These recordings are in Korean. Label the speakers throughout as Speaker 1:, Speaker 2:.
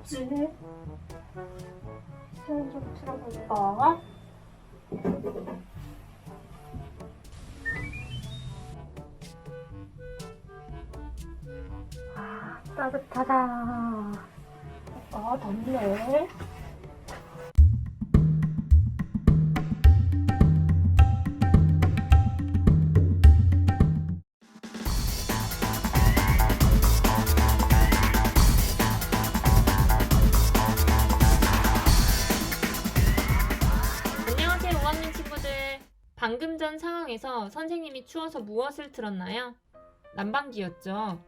Speaker 1: 뭐지? 시간 좀 틀어볼까? 아, 따뜻하다. 덥네.
Speaker 2: 안녕하세요, 5학년 친구들. 방금 전 상황에서 선생님이 추워서 무엇을 틀었나요? 난방기였죠.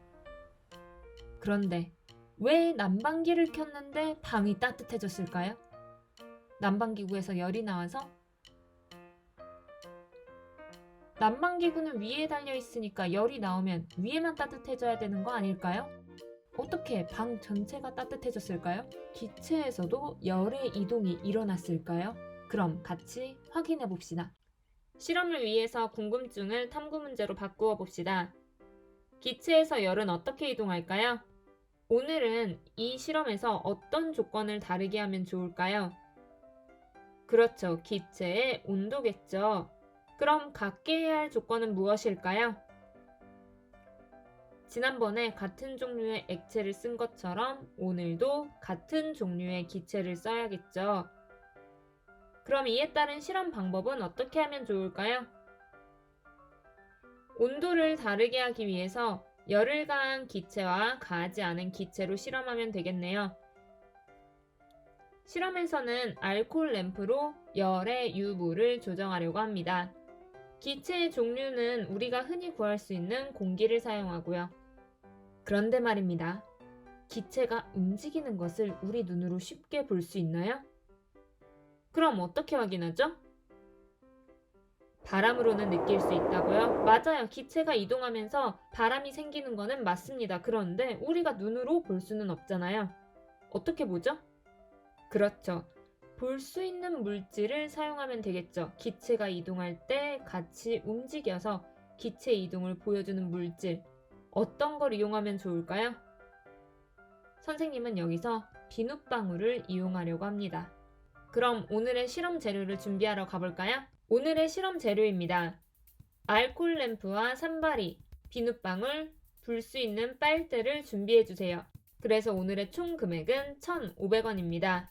Speaker 2: 그런데 왜 난방기를 켰는데 방이 따뜻해졌을까요? 난방기구에서 열이 나와서? 난방기구는 위에 달려 있으니까 열이 나오면 위에만 따뜻해져야 되는 거 아닐까요? 어떻게 방 전체가 따뜻해졌을까요? 기체에서도 열의 이동이 일어났을까요? 그럼 같이 확인해 봅시다. 실험을 위해서 궁금증을 탐구 문제로 바꾸어 봅시다. 기체에서 열은 어떻게 이동할까요? 오늘은 이 실험에서 어떤 조건을 다르게 하면 좋을까요? 그렇죠. 기체의 온도겠죠. 그럼 같게 해야 할 조건은 무엇일까요? 지난번에 같은 종류의 액체를 쓴 것처럼 오늘도 같은 종류의 기체를 써야겠죠. 그럼 이에 따른 실험 방법은 어떻게 하면 좋을까요? 온도를 다르게 하기 위해서 열을 가한 기체와 가하지 않은 기체로 실험하면 되겠네요. 실험에서는 알코올 램프로 열의 유무를 조정하려고 합니다. 기체의 종류는 우리가 흔히 구할 수 있는 공기를 사용하고요. 그런데 말입니다. 기체가 움직이는 것을 우리 눈으로 쉽게 볼 수 있나요? 그럼 어떻게 확인하죠? 바람으로는 느낄 수 있다고요? 맞아요. 기체가 이동하면서 바람이 생기는 거는 맞습니다. 그런데 우리가 눈으로 볼 수는 없잖아요. 어떻게 보죠? 그렇죠. 볼 수 있는 물질을 사용하면 되겠죠. 기체가 이동할 때 같이 움직여서 기체 이동을 보여주는 물질. 어떤 걸 이용하면 좋을까요? 선생님은 여기서 비눗방울을 이용하려고 합니다. 그럼 오늘의 실험 재료를 준비하러 가볼까요? 오늘의 실험 재료입니다. 알코올 램프와 산발이, 비눗방울, 불 수 있는 빨대를 준비해주세요. 그래서 오늘의 총 금액은 1,500원입니다.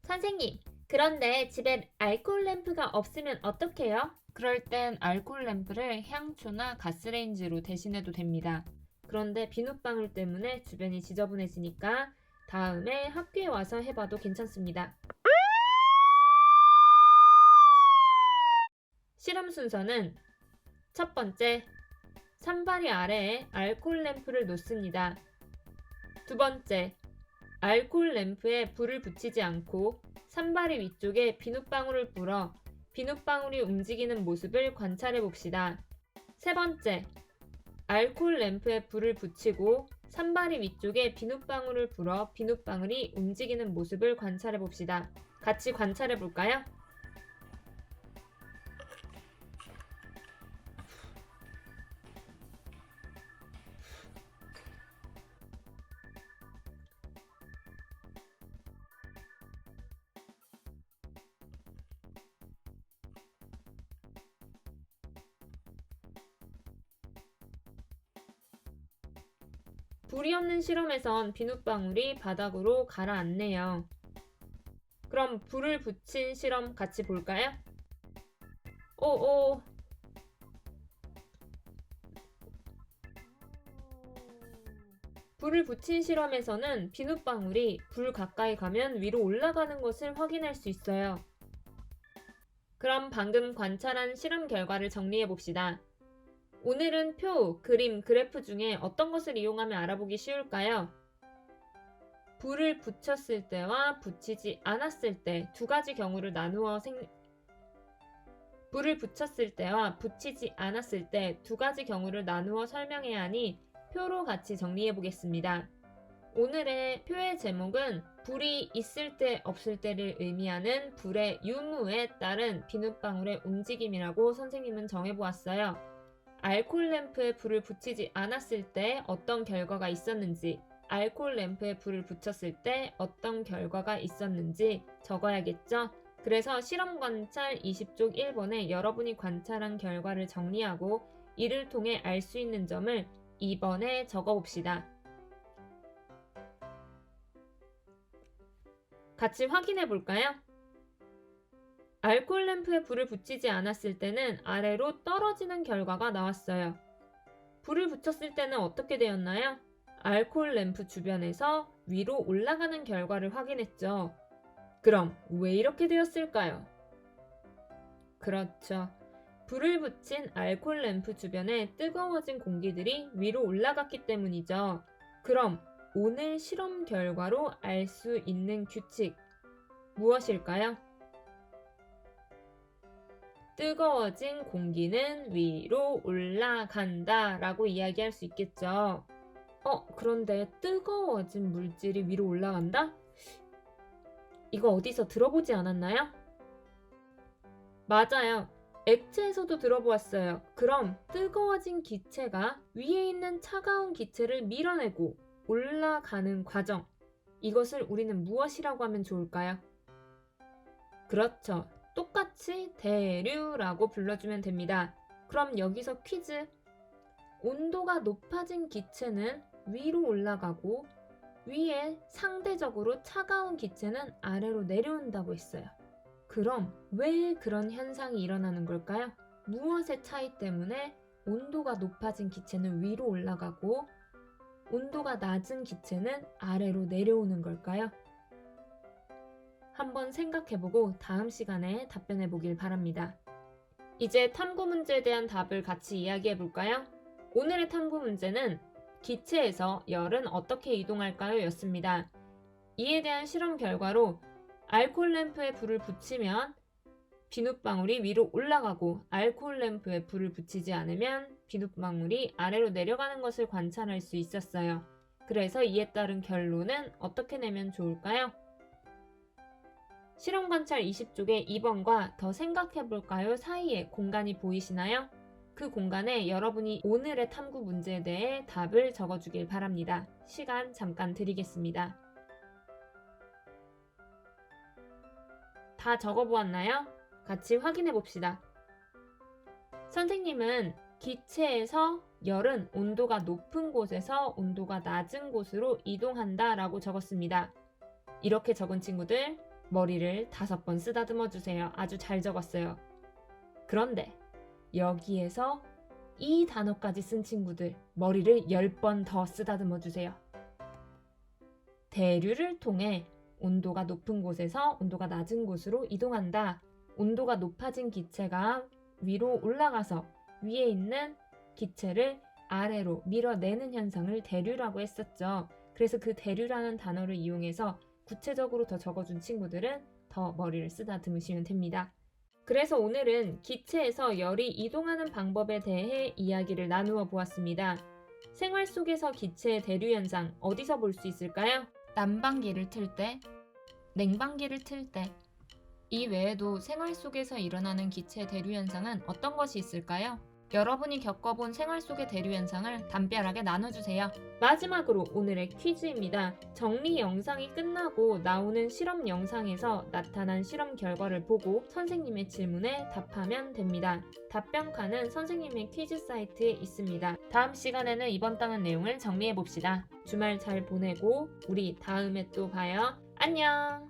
Speaker 2: 선생님, 그런데 집에 알코올 램프가 없으면 어떡해요? 그럴 땐 알코올 램프를 향초나 가스레인지로 대신해도 됩니다. 그런데 비눗방울 때문에 주변이 지저분해지니까 다음에 학교에 와서 해봐도 괜찮습니다. 실험 순서는 첫 번째, 산발이 아래에 알코올 램프를 놓습니다. 두 번째, 알코올 램프에 불을 붙이지 않고 산발이 위쪽에 비눗방울을 불어 비눗방울이 움직이는 모습을 관찰해 봅시다. 세 번째, 알코올 램프에 불을 붙이고 산발이 위쪽에 비눗방울을 불어 비눗방울이 움직이는 모습을 관찰해 봅시다. 같이 관찰해 볼까요? 불이 없는 실험에선 비눗방울이 바닥으로 가라앉네요. 그럼 불을 붙인 실험 같이 볼까요? 오오. 불을 붙인 실험에서는 비눗방울이 불 가까이 가면 위로 올라가는 것을 확인할 수 있어요. 그럼 방금 관찰한 실험 결과를 정리해 봅시다. 오늘은 표, 그림, 그래프 중에 어떤 것을 이용하면 알아보기 쉬울까요? 불을 붙였을 때와 붙이지 않았을 때 두 가지 경우를 나누어 불을 붙였을 때와 붙이지 않았을 때 두 가지 경우를 나누어 설명해야 하니 표로 같이 정리해 보겠습니다. 오늘의 표의 제목은 불이 있을 때 없을 때를 의미하는 불의 유무에 따른 비눗방울의 움직임이라고 선생님은 정해보았어요. 알코올 램프에 불을 붙이지 않았을 때 어떤 결과가 있었는지, 알코올 램프에 불을 붙였을 때 어떤 결과가 있었는지 적어야겠죠? 그래서 실험 관찰 20쪽 1번에 여러분이 관찰한 결과를 정리하고 이를 통해 알 수 있는 점을 2번에 적어봅시다. 같이 확인해 볼까요? 알코올 램프에 불을 붙이지 않았을 때는 아래로 떨어지는 결과가 나왔어요. 불을 붙였을 때는 어떻게 되었나요? 알코올 램프 주변에서 위로 올라가는 결과를 확인했죠. 그럼 왜 이렇게 되었을까요? 그렇죠. 불을 붙인 알코올 램프 주변에 뜨거워진 공기들이 위로 올라갔기 때문이죠. 그럼 오늘 실험 결과로 알 수 있는 규칙 무엇일까요? 뜨거워진 공기는 위로 올라간다 라고 이야기할 수 있겠죠. 그런데 뜨거워진 물질이 위로 올라간다? 이거 어디서 들어보지 않았나요? 맞아요. 액체에서도 들어보았어요. 그럼 뜨거워진 기체가 위에 있는 차가운 기체를 밀어내고 올라가는 과정. 이것을 우리는 무엇이라고 하면 좋을까요? 그렇죠. 똑같이 대류라고 불러주면 됩니다. 그럼 여기서 퀴즈. 온도가 높아진 기체는 위로 올라가고 위에 상대적으로 차가운 기체는 아래로 내려온다고 했어요. 그럼 왜 그런 현상이 일어나는 걸까요? 무엇의 차이 때문에 온도가 높아진 기체는 위로 올라가고 온도가 낮은 기체는 아래로 내려오는 걸까요? 한번 생각해보고 다음 시간에 답변해 보길 바랍니다. 이제 탐구 문제에 대한 답을 같이 이야기해 볼까요? 오늘의 탐구 문제는 기체에서 열은 어떻게 이동할까요? 였습니다. 이에 대한 실험 결과로 알코올 램프에 불을 붙이면 비눗방울이 위로 올라가고 알코올 램프에 불을 붙이지 않으면 비눗방울이 아래로 내려가는 것을 관찰할 수 있었어요. 그래서 이에 따른 결론은 어떻게 내면 좋을까요? 실험 관찰 20쪽의 2번과 더 생각해볼까요? 사이에 공간이 보이시나요? 그 공간에 여러분이 오늘의 탐구 문제에 대해 답을 적어주길 바랍니다. 시간 잠깐 드리겠습니다. 다 적어보았나요? 같이 확인해 봅시다. 선생님은 기체에서 열은 온도가 높은 곳에서 온도가 낮은 곳으로 이동한다 라고 적었습니다. 이렇게 적은 친구들 머리를 5번 쓰다듬어 주세요. 아주 잘 적었어요. 그런데 여기에서 이 단어까지 쓴 친구들 머리를 10번 더 쓰다듬어 주세요. 대류를 통해 온도가 높은 곳에서 온도가 낮은 곳으로 이동한다. 온도가 높아진 기체가 위로 올라가서 위에 있는 기체를 아래로 밀어내는 현상을 대류라고 했었죠. 그래서 그 대류라는 단어를 이용해서 구체적으로 더 적어준 친구들은 더 머리를 쓰다듬으시면 됩니다. 그래서 오늘은 기체에서 열이 이동하는 방법에 대해 이야기를 나누어 보았습니다. 생활 속에서 기체의 대류 현상 어디서 볼 수 있을까요? 난방기를 틀 때, 냉방기를 틀 때. 이 외에도 생활 속에서 일어나는 기체 대류 현상은 어떤 것이 있을까요? 여러분이 겪어본 생활 속의 대류 현상을 담벼락에 나눠주세요. 마지막으로 오늘의 퀴즈입니다. 정리 영상이 끝나고 나오는 실험 영상에서 나타난 실험 결과를 보고 선생님의 질문에 답하면 됩니다. 답변칸은 선생님의 퀴즈 사이트에 있습니다. 다음 시간에는 이번 땅은 내용을 정리해봅시다. 주말 잘 보내고 우리 다음에 또 봐요. 안녕!